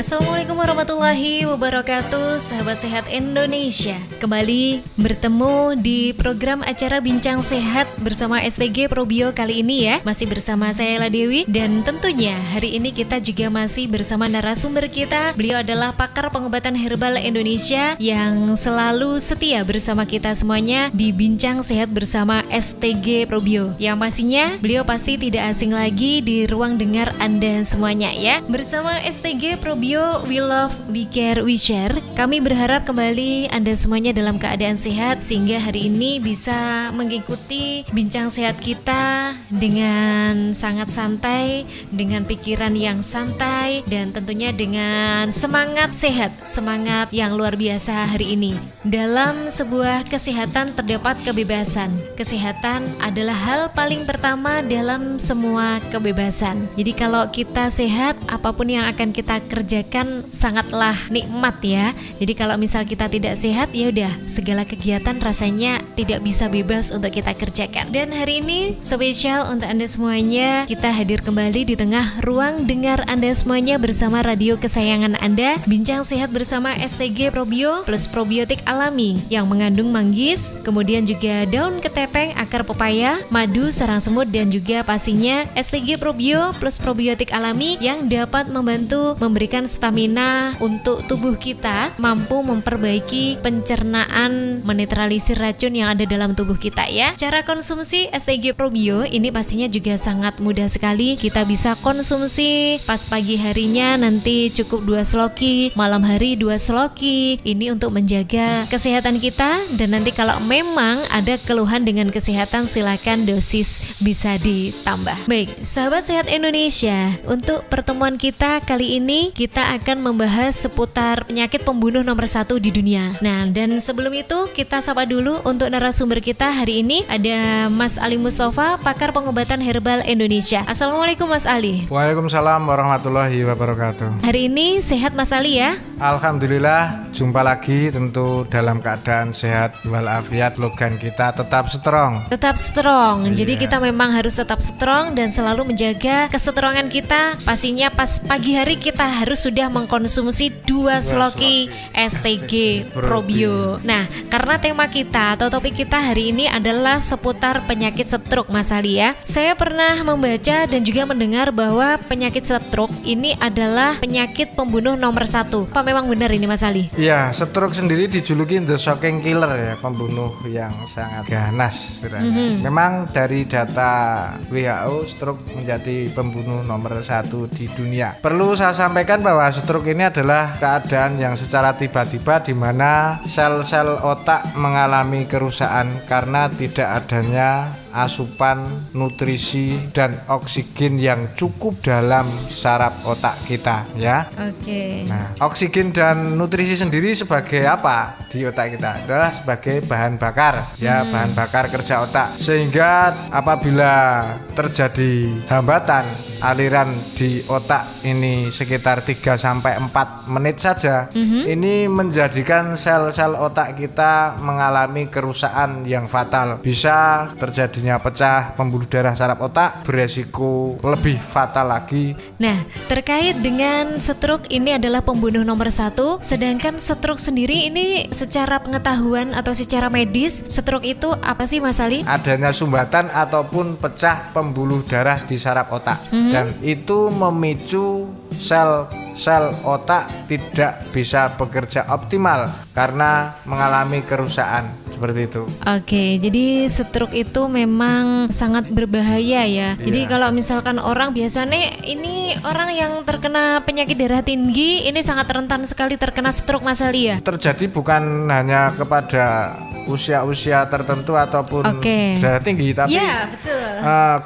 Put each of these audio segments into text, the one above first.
Assalamualaikum warahmatullahi wabarakatuh, sahabat sehat Indonesia. Kembali bertemu di program acara Bincang Sehat bersama STG Probio kali ini ya. Masih bersama saya Ella Dewi, dan tentunya hari ini kita juga masih bersama narasumber kita. Beliau adalah pakar pengobatan herbal Indonesia yang selalu setia bersama kita semuanya di Bincang Sehat bersama STG Probio. Yang pastinya beliau pasti tidak asing lagi di ruang dengar Anda semuanya ya. Bersama STG Probio, we love, we care, we share. Kami berharap kembali Anda semuanya dalam keadaan sehat, sehingga hari ini bisa mengikuti bincang sehat kita dengan sangat santai, dengan pikiran yang santai, dan tentunya dengan semangat sehat, semangat yang luar biasa hari ini. Dalam sebuah kesehatan terdapat kebebasan. Kesehatan adalah hal paling pertama dalam semua kebebasan. Jadi kalau kita sehat, apapun yang akan kita kerjakan sangatlah nikmat ya. Jadi kalau misal kita tidak sehat, ya udah segala kegiatan rasanya tidak bisa bebas untuk kita kerjakan. Dan hari ini spesial untuk Anda semuanya, kita hadir kembali di tengah ruang dengar Anda semuanya bersama radio kesayangan Anda, Bincang Sehat bersama STG Probio plus probiotik alami yang mengandung manggis, kemudian juga daun ketepeng, akar pepaya, madu, sarang semut, dan juga pastinya STG Probio plus probiotik alami yang dapat membantu memberikan stamina untuk tubuh kita, mampu memperbaiki pencernaan, menetralisir racun yang ada dalam tubuh kita ya. Cara konsumsi STG Probio ini pastinya juga sangat mudah sekali. Kita bisa konsumsi pas pagi harinya nanti cukup 2 seloki, malam hari 2 seloki. Ini untuk menjaga kesehatan kita, dan nanti kalau memang ada keluhan dengan kesehatan silakan dosis bisa ditambah. Baik, sahabat sehat Indonesia, untuk pertemuan kita kali ini kita akan membahas seputar penyakit pembunuh nomor 1 di dunia. Nah, dan sebelum itu kita sapa dulu untuk narasumber kita hari ini. Ada Mas Ali Mustafa, pakar pengobatan herbal Indonesia. Assalamualaikum Mas Ali. Waalaikumsalam warahmatullahi wabarakatuh. Hari ini sehat Mas Ali ya? Alhamdulillah, jumpa lagi tentu dalam keadaan sehat walafiat. Logan kita tetap strong. Tetap strong. Iya. Jadi kita memang harus tetap strong dan selalu menjaga kesetrongan kita. Pastinya pas pagi hari kita harus sudah mengkonsumsi 2 seloki STG Probio. Nah, karena tema kita atau topik kita hari ini adalah seputar penyakit stroke Mas Ali ya. Saya pernah membaca dan juga mendengar bahwa penyakit stroke ini adalah penyakit pembunuh nomor 1. Apa memang benar ini Mas Ali? Iya, stroke sendiri dijuluki the shocking killer ya, pembunuh yang sangat ganas istilahnya. Memang dari data WHO, stroke menjadi pembunuh nomor 1 di dunia. Perlu saya sampaikan bahwa stroke ini adalah keadaan yang secara tiba-tiba di mana sel-sel otak mengalami kerusakan karena tidak adanya asupan nutrisi dan oksigen yang cukup dalam saraf otak kita ya. Oke. Nah, oksigen dan nutrisi sendiri sebagai apa di otak kita? Adalah sebagai bahan bakar ya, bahan bakar kerja otak. Sehingga apabila terjadi hambatan aliran di otak ini sekitar 3-4 menit saja, ini menjadikan sel-sel otak kita mengalami kerusakan yang fatal. Bisa terjadinya pecah pembuluh darah saraf otak, beresiko lebih fatal lagi. Nah, terkait dengan stroke ini adalah pembunuh nomor 1, sedangkan stroke sendiri ini secara pengetahuan atau secara medis, stroke itu apa sih Mas Ali? Adanya sumbatan ataupun pecah pembuluh darah di saraf otak, dan itu memicu sel otak tidak bisa bekerja optimal karena mengalami kerusakan seperti itu. Oke, jadi stroke itu memang sangat berbahaya ya. Jadi kalau misalkan orang biasanya ini orang yang terkena penyakit darah tinggi ini sangat rentan sekali terkena stroke Mas Ali ya. Terjadi bukan hanya kepada usia-usia tertentu ataupun darah tinggi, tapi betul.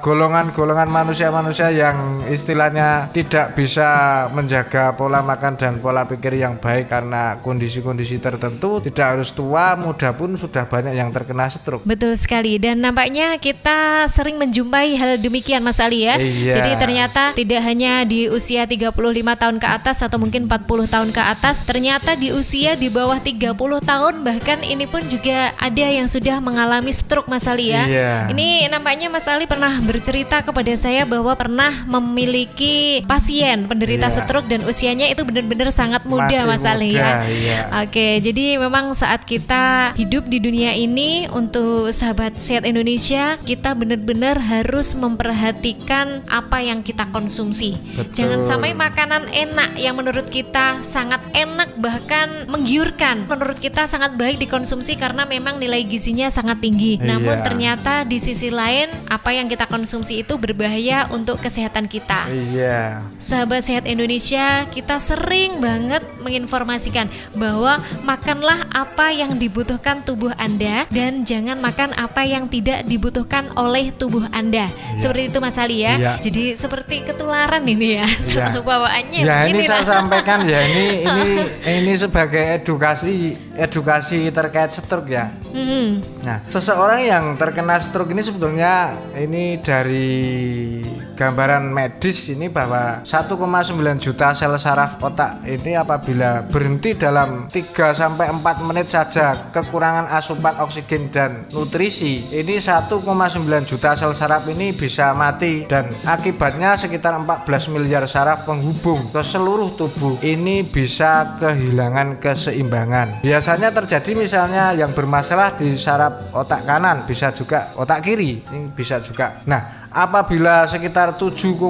Golongan-golongan manusia-manusia yang istilahnya tidak bisa menjaga pola makan dan pola pikir yang baik karena kondisi-kondisi tertentu, tidak harus tua, muda pun sudah banyak yang terkena stroke. Betul sekali, dan nampaknya kita sering menjumpai hal demikian Mas Ali ya. Iya. Jadi ternyata tidak hanya di usia 35 tahun ke atas atau mungkin 40 tahun ke atas, ternyata di usia di bawah 30 tahun bahkan ini pun juga juga ada yang sudah mengalami stroke Mas Ali ya. Ini nampaknya Mas Ali pernah bercerita kepada saya bahwa pernah memiliki pasien penderita stroke dan usianya itu benar-benar sangat muda. Mas Ali ya. Oke, jadi memang saat kita hidup di dunia ini, untuk sahabat sehat Indonesia, kita benar-benar harus memperhatikan apa yang kita konsumsi. Betul. Jangan sampai makanan enak yang menurut kita sangat enak, bahkan menggiurkan, menurut kita sangat baik dikonsumsi karena memang nilai gizinya sangat tinggi. Namun ternyata di sisi lain apa yang kita konsumsi itu berbahaya untuk kesehatan kita. Sahabat sehat Indonesia, kita sering banget menginformasikan bahwa makanlah apa yang dibutuhkan tubuh Anda dan jangan makan apa yang tidak dibutuhkan oleh tubuh Anda. Seperti itu Mas Ali ya. Jadi seperti ketularan ini ya. Bawaannya ini saya sampaikan ya, ini sebagai edukasi terkait stroke ya. Nah, seseorang yang terkena stroke ini sebetulnya ini dari gambaran medis ini bahwa 1,9 juta sel saraf otak ini apabila berhenti dalam 3-4 menit saja kekurangan asupan oksigen dan nutrisi, ini 1,9 juta sel saraf ini bisa mati dan akibatnya sekitar 14 miliar saraf penghubung ke seluruh tubuh ini bisa kehilangan keseimbangan. Biasanya terjadi misalnya yang bermasalah di saraf otak kanan, bisa juga otak kiri, ini bisa juga. Nah, apabila sekitar 7,5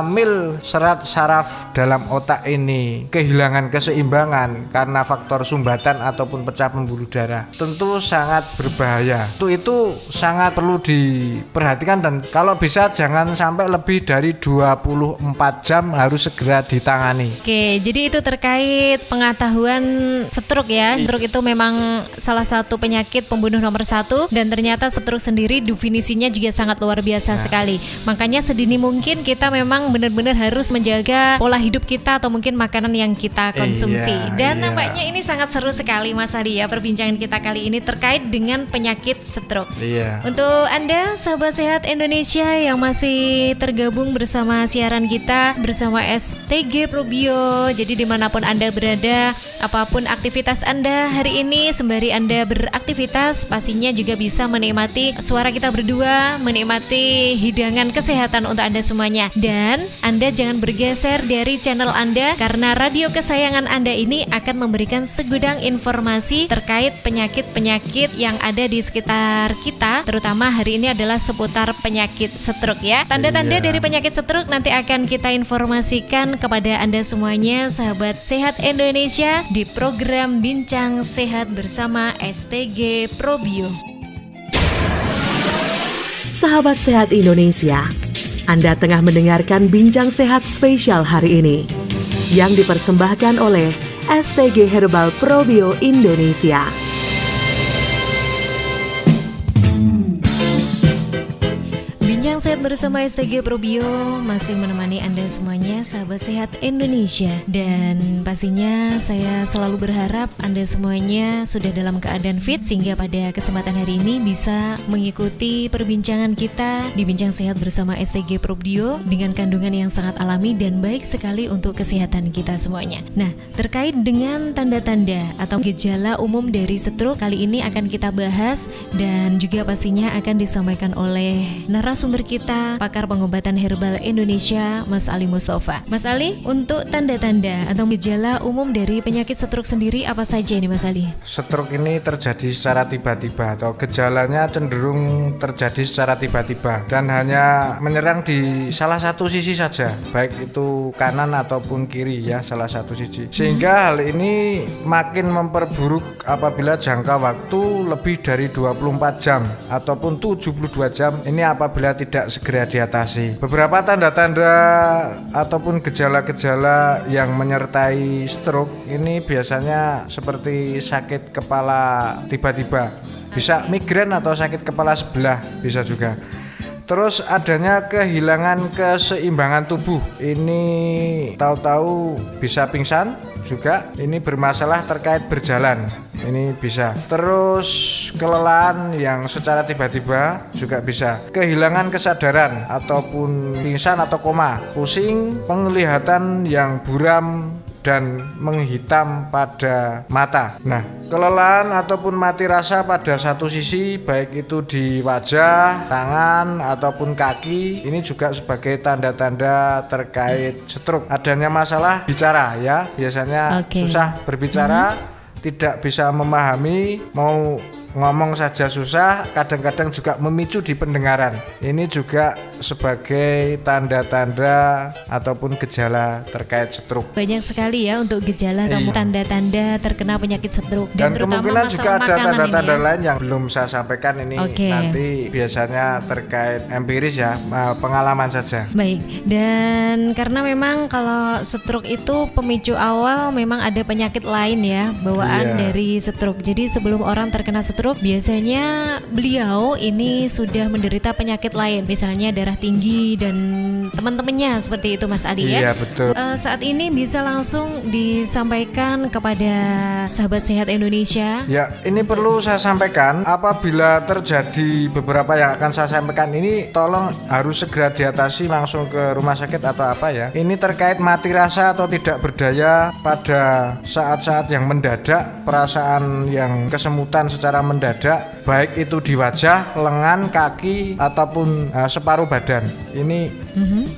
mil serat saraf dalam otak ini kehilangan keseimbangan karena faktor sumbatan ataupun pecah pembuluh darah, tentu sangat berbahaya. Itu sangat perlu diperhatikan dan kalau bisa jangan sampai lebih dari 24 jam harus segera ditangani. Oke, jadi itu terkait pengetahuan stroke ya. Stroke itu memang salah satu penyakit pembunuh nomor 1 dan ternyata stroke sendiri definisinya juga sangat luar biasa sekali. Makanya sedini mungkin kita memang benar-benar harus menjaga pola hidup kita atau mungkin makanan yang kita konsumsi. Dan nampaknya ini sangat seru sekali Mas Adi ya, perbincangan kita kali ini terkait dengan penyakit stroke. Untuk Anda sahabat sehat Indonesia yang masih tergabung bersama siaran kita bersama STG Probio, jadi dimanapun Anda berada, apapun aktivitas Anda hari ini, sembari Anda beraktivitas pastinya juga bisa menikmati suara kita berdua, menikmati hidangan kesehatan untuk Anda semuanya. Dan Anda jangan bergeser dari channel Anda karena radio kesayangan Anda ini akan memberikan segudang informasi terkait penyakit-penyakit yang ada di sekitar kita, terutama hari ini adalah seputar penyakit stroke ya. Tanda-tanda dari penyakit stroke nanti akan kita informasikan kepada Anda semuanya sahabat sehat Indonesia di program Bincang Sehat bersama STG Probio. Sahabat sehat Indonesia, Anda tengah mendengarkan Bincang Sehat spesial hari ini yang dipersembahkan oleh STG Herbal Probio Indonesia. Bincang Sehat bersama STG Probio masih menemani Anda semuanya sahabat sehat Indonesia. Dan pastinya saya selalu berharap Anda semuanya sudah dalam keadaan fit sehingga pada kesempatan hari ini bisa mengikuti perbincangan kita di Bincang Sehat bersama STG Probio dengan kandungan yang sangat alami dan baik sekali untuk kesehatan kita semuanya. Nah, terkait dengan tanda-tanda atau gejala umum dari stroke kali ini akan kita bahas dan juga pastinya akan disampaikan oleh narasumber kita, pakar pengobatan herbal Indonesia, Mas Ali Mustafa. Mas Ali, untuk tanda-tanda atau gejala umum dari penyakit stroke sendiri apa saja ini Mas Ali? Stroke ini terjadi secara tiba-tiba atau gejalanya cenderung terjadi secara tiba-tiba dan hanya menyerang di salah satu sisi saja, baik itu kanan ataupun kiri ya, salah satu sisi. Sehingga hal ini makin memperburuk apabila jangka waktu lebih dari 24 jam ataupun 72 jam ini apabila tidak segera diatasi. Beberapa tanda-tanda ataupun gejala-gejala yang menyertai stroke ini biasanya seperti sakit kepala tiba-tiba, bisa migrain atau sakit kepala sebelah bisa juga. Terus adanya kehilangan keseimbangan tubuh, ini tahu-tahu bisa pingsan juga, ini bermasalah terkait berjalan, ini bisa. Terus kelelahan yang secara tiba-tiba juga bisa. Kehilangan kesadaran ataupun pingsan atau koma, pusing, penglihatan yang buram dan menghitam pada mata. Nah, kelelahan ataupun mati rasa pada satu sisi, baik itu di wajah, tangan ataupun kaki, ini juga sebagai tanda-tanda terkait stroke. Adanya masalah bicara ya, biasanya susah berbicara, tidak bisa memahami, mau ngomong saja susah, kadang-kadang juga memicu di pendengaran. Ini juga sebagai tanda-tanda ataupun gejala terkait stroke. Banyak sekali ya untuk gejala atau tanda-tanda terkena penyakit stroke, dan kemungkinan juga ada tanda-tanda lain yang belum saya sampaikan ini. Nanti biasanya terkait empiris ya, pengalaman saja. Baik, dan karena memang kalau stroke itu pemicu awal memang ada penyakit lain ya, bawaan dari stroke. Jadi sebelum orang terkena stroke, biasanya beliau ini sudah menderita penyakit lain, misalnya darah tinggi dan teman-temannya, seperti itu Mas Adi ya. Iya betul. Saat ini bisa langsung disampaikan kepada sahabat sehat Indonesia. Ya, ini perlu saya sampaikan, apabila terjadi beberapa yang akan saya sampaikan ini, tolong harus segera diatasi langsung ke rumah sakit atau apa ya. Ini terkait mati rasa atau tidak berdaya pada saat-saat yang mendadak, perasaan yang kesemutan secara mendadak, baik itu di wajah, lengan, kaki ataupun separuh badan. Ini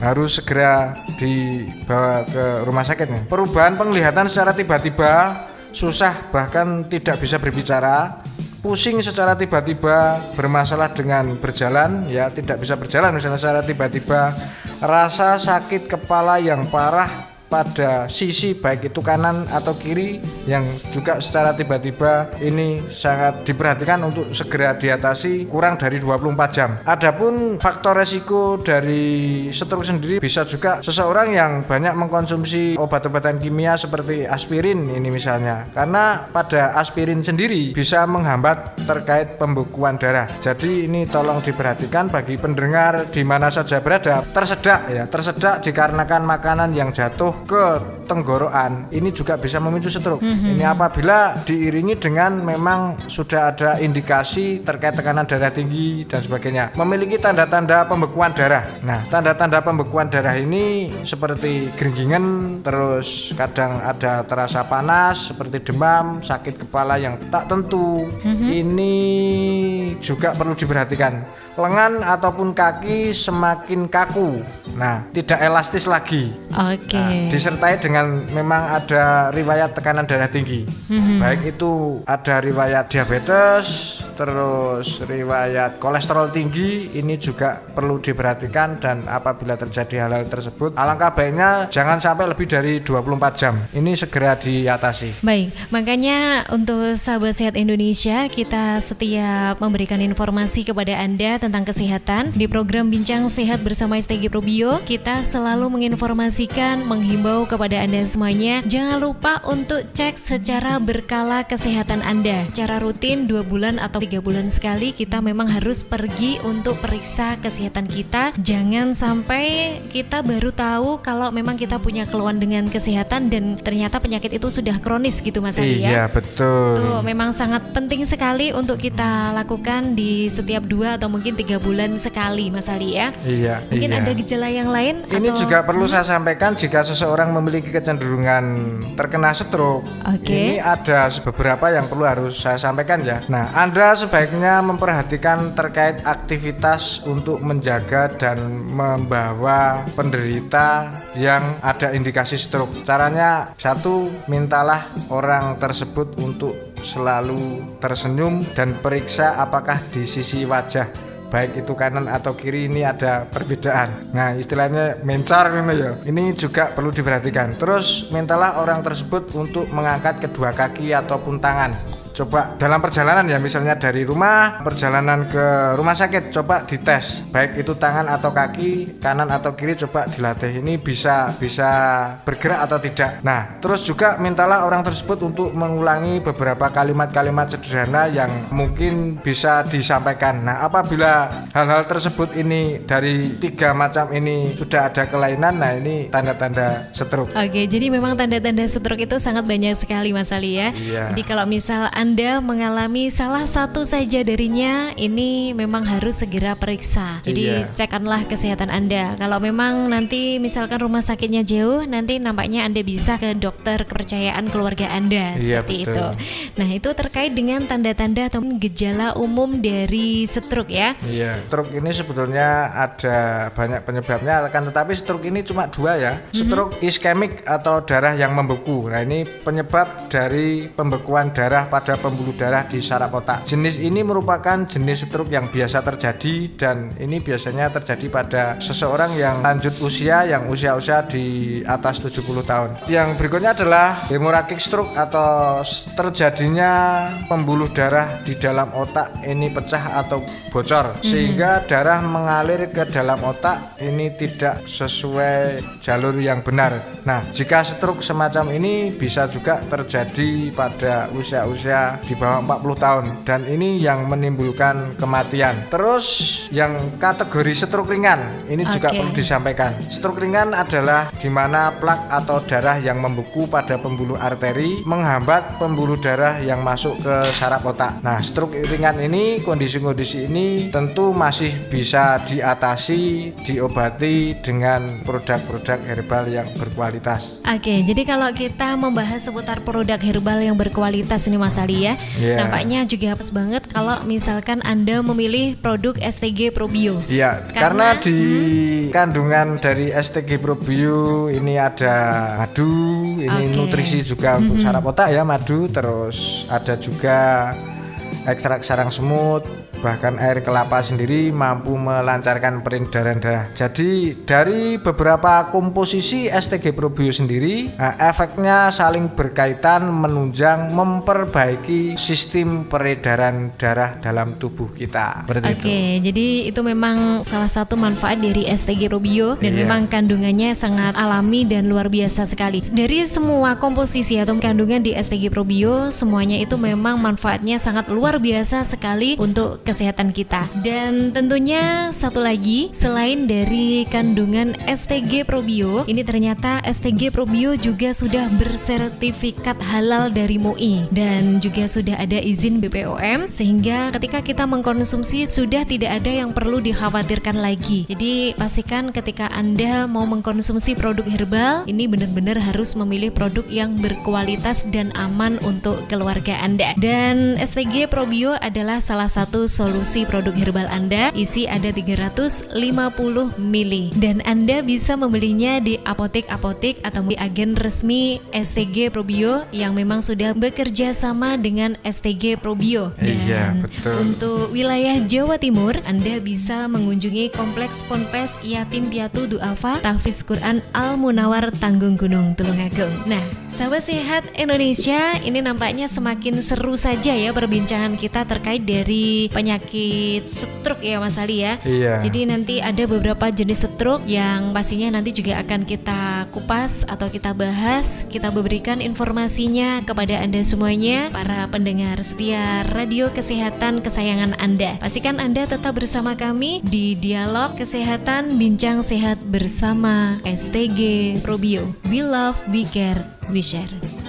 harus segera dibawa ke rumah sakit nih. Perubahan penglihatan secara tiba-tiba, susah bahkan tidak bisa berbicara, pusing secara tiba-tiba, bermasalah dengan berjalan ya, tidak bisa berjalan misalnya secara tiba-tiba, rasa sakit kepala yang parah pada sisi baik itu kanan atau kiri yang juga secara tiba-tiba, ini sangat diperhatikan untuk segera diatasi kurang dari 24 jam. Adapun faktor resiko dari stroke sendiri, bisa juga seseorang yang banyak mengkonsumsi obat-obatan kimia seperti aspirin ini misalnya, karena pada aspirin sendiri bisa menghambat terkait pembekuan darah. Jadi ini tolong diperhatikan bagi pendengar di mana saja berada, tersedak dikarenakan makanan yang jatuh ke tenggorokan, ini juga bisa memicu stroke. Ini apabila diiringi dengan memang sudah ada indikasi terkait tekanan darah tinggi dan sebagainya, memiliki tanda-tanda pembekuan darah. Nah, tanda-tanda pembekuan darah ini seperti geringingan, terus kadang ada terasa panas seperti demam, sakit kepala yang tak tentu. Ini juga perlu diperhatikan. Lengan ataupun kaki semakin kaku, nah tidak elastis lagi. Nah, disertai dengan memang ada riwayat tekanan darah tinggi, baik itu ada riwayat diabetes, terus riwayat kolesterol tinggi, ini juga perlu diperhatikan. Dan apabila terjadi hal-hal tersebut, alangkah baiknya jangan sampai lebih dari 24 jam, ini segera diatasi. Baik, makanya untuk sahabat sehat Indonesia, kita setiap memberikan informasi kepada Anda tentang kesehatan di program Bincang Sehat bersama STG Probio, kita selalu menginformasikan, menghimbau kepada Anda semuanya, jangan lupa untuk cek secara berkala kesehatan Anda. Secara rutin 2 bulan atau 3 bulan sekali kita memang harus pergi untuk periksa kesehatan kita. Jangan sampai kita baru tahu kalau memang kita punya keluhan dengan kesehatan dan ternyata penyakit itu sudah kronis gitu Mas Adi ya. Iya betul. Tuh memang sangat penting sekali untuk kita lakukan di setiap 2 atau mungkin 3 bulan sekali Mas Ali ya. Iya. Mungkin ada gejala yang lain. Ini atau juga perlu saya sampaikan, jika seseorang memiliki kecenderungan terkena stroke, ini ada beberapa yang perlu harus saya sampaikan ya. Nah, Anda sebaiknya memperhatikan terkait aktivitas untuk menjaga dan membawa penderita yang ada indikasi stroke. Caranya, 1, mintalah orang tersebut untuk selalu tersenyum dan periksa apakah di sisi wajah, baik itu kanan atau kiri, ini ada perbedaan. Nah, istilahnya mencar ini ya. Ini juga perlu diperhatikan. Terus mintalah orang tersebut untuk mengangkat kedua kaki ataupun tangan. Coba dalam perjalanan ya, misalnya dari rumah perjalanan ke rumah sakit, coba dites baik itu tangan atau kaki, kanan atau kiri, coba dilatih ini bisa bergerak atau tidak. Nah, terus juga mintalah orang tersebut untuk mengulangi beberapa kalimat-kalimat sederhana yang mungkin bisa disampaikan. Nah, apabila hal-hal tersebut ini dari 3 macam ini sudah ada kelainan, nah ini tanda-tanda stroke. Oke, jadi memang tanda-tanda stroke itu sangat banyak sekali Mas Ali ya. Iya. Jadi kalau misal Anda mengalami salah satu saja darinya, ini memang harus segera periksa. Jadi cekkanlah kesehatan Anda. Kalau memang nanti misalkan rumah sakitnya jauh, nanti nampaknya Anda bisa ke dokter kepercayaan keluarga Anda, seperti itu. Nah, itu terkait dengan tanda-tanda atau gejala umum dari stroke ya. Iya, stroke ini sebetulnya ada banyak penyebabnya, akan tetapi stroke ini cuma 2 ya. Stroke iskemik atau darah yang membeku. Nah, ini penyebab dari pembekuan darah pada pembuluh darah di saraf otak. Jenis ini merupakan jenis stroke yang biasa terjadi, dan ini biasanya terjadi pada seseorang yang lanjut usia, yang usia-usia di atas 70 tahun. Yang berikutnya adalah hemorrhagic stroke atau terjadinya pembuluh darah di dalam otak ini pecah atau bocor sehingga darah mengalir ke dalam otak ini tidak sesuai jalur yang benar. Nah, jika stroke semacam ini bisa juga terjadi pada usia-usia di bawah 40 tahun, dan ini yang menimbulkan kematian. Terus yang kategori stroke ringan ini juga perlu disampaikan. Stroke ringan adalah di mana plak atau darah yang membeku pada pembuluh arteri menghambat pembuluh darah yang masuk ke saraf otak. Nah, stroke ringan ini, kondisi-kondisi ini tentu masih bisa diatasi, diobati dengan produk-produk herbal yang berkualitas. Oke, jadi kalau kita membahas seputar produk herbal yang berkualitas ini Mas Ali ya, nampaknya juga pas banget kalau misalkan Anda memilih produk STG Probio. Iya, karena di kandungan dari STG Probio ini ada madu, ini nutrisi juga untuk saraf otak ya, madu, terus ada juga ekstrak sarang semut, bahkan air kelapa sendiri mampu melancarkan peredaran darah. Jadi dari beberapa komposisi STG Probio sendiri, efeknya saling berkaitan, menunjang, memperbaiki sistem peredaran darah dalam tubuh kita. Oke, jadi itu memang salah satu manfaat dari STG Probio, dan memang kandungannya sangat alami dan luar biasa sekali. Dari semua komposisi atau kandungan di STG Probio, semuanya itu memang manfaatnya sangat luar biasa sekali untuk kesehatan kita. Dan tentunya satu lagi, selain dari kandungan STG Probio, ini ternyata STG Probio juga sudah bersertifikat halal dari MUI dan juga sudah ada izin BPOM, sehingga ketika kita mengkonsumsi sudah tidak ada yang perlu dikhawatirkan lagi. Jadi pastikan ketika Anda mau mengkonsumsi produk herbal, ini benar-benar harus memilih produk yang berkualitas dan aman untuk keluarga Anda. Dan STG Probio adalah salah satu solusi produk herbal Anda. Isi ada 350 ml, dan Anda bisa membelinya di apotek-apotek atau di agen resmi STG Probio yang memang sudah bekerja sama dengan STG Probio. Dan untuk wilayah Jawa Timur, Anda bisa mengunjungi Kompleks Ponpes Yatim Piatu Duafa Tahfiz Quran Al Munawar Tanggung Gunung Tulungagung. Nah, sahabat sehat Indonesia, ini nampaknya semakin seru saja ya perbincangan kita terkait dari penyakit stroke ya Mas Ali ya. Jadi nanti ada beberapa jenis stroke yang pastinya nanti juga akan kita kupas atau kita bahas, kita berikan informasinya kepada Anda semuanya, para pendengar setia radio kesehatan kesayangan Anda. Pastikan Anda tetap bersama kami di Dialog Kesehatan Bincang Sehat bersama STG Probio. We love, we care, we share.